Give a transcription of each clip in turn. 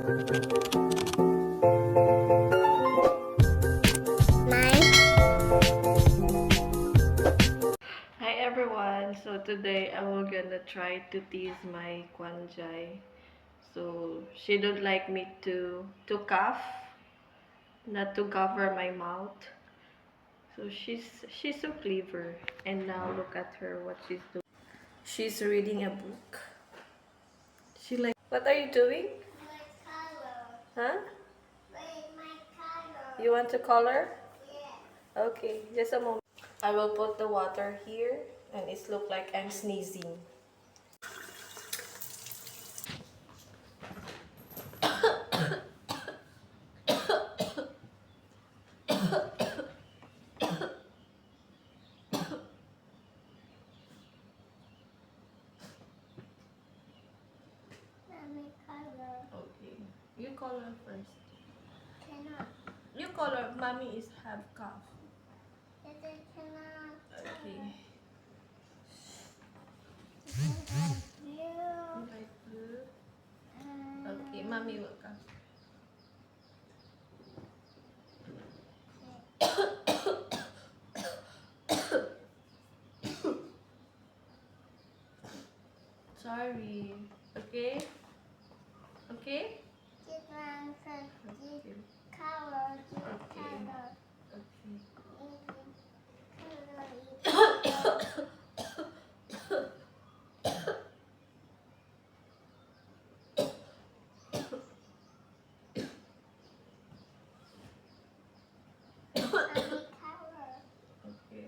Hi everyone. So today I will gonna try to tease my Kwanjai. So she don't like me to cough, not to cover my mouth. So she's so clever. And now look at her what she's doing. She's reading a book. She like, what are you doing? My color. Huh? Wait, my color. You want to color? Yeah. Okay, just a moment. I will put the water here and it look like I'm sneezing. My color. Okay. You color first. Cannot. You color. Mommy is have cough. Yes, I cannot. Okay. I have blue. Light blue. Okay, mommy will come. Sorry. Okay? Okay? This one says this Okay. color, this Okay. color. Okay. This color is color. Okay.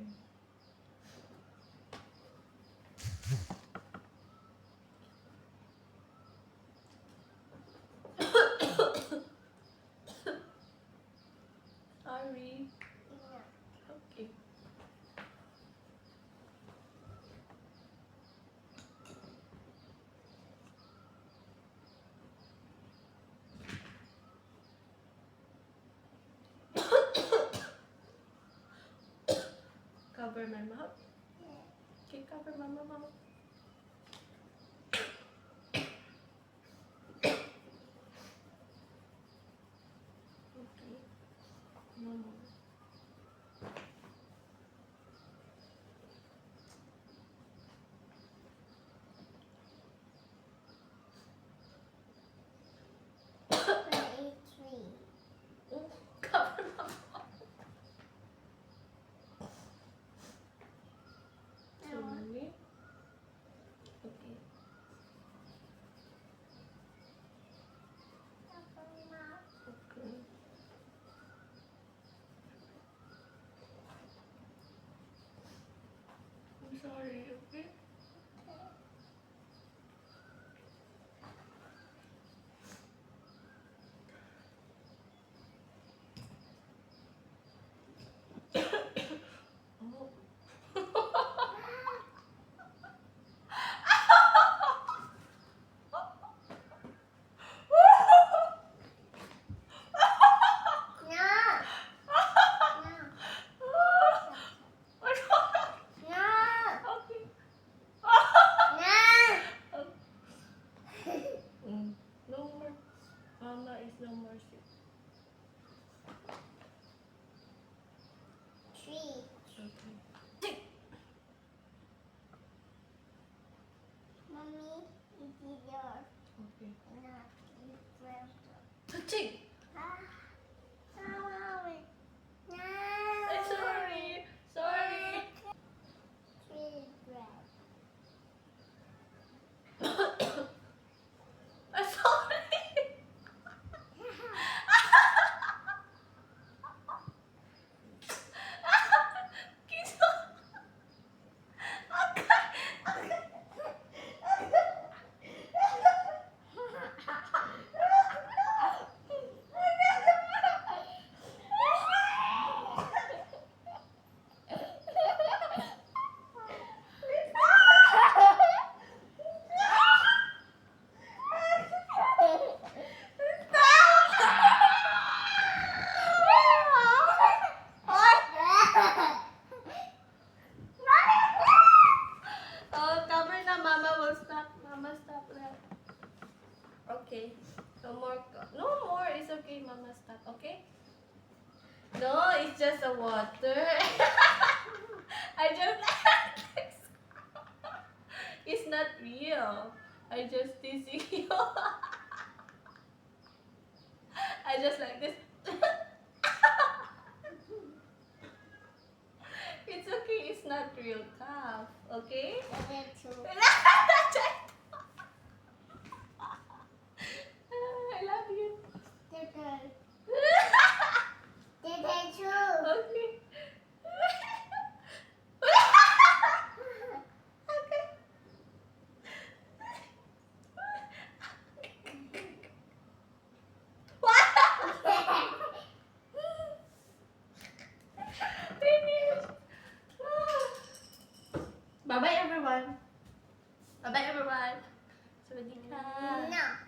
Sorry. Okay. Cover my mouth. Okay, cover my mouth. Okay. No more. Oh, cover my mouth. Sorry. Okay. Okay. I'm sorry, okay? Oh. No. No. just a water. I just it's not real. I just teasing you. I just like this. It's okay, it's not real cough, okay? I love you. Okay. Finish. Bye bye everyone. Bye bye everyone. สวัสดีค่ะ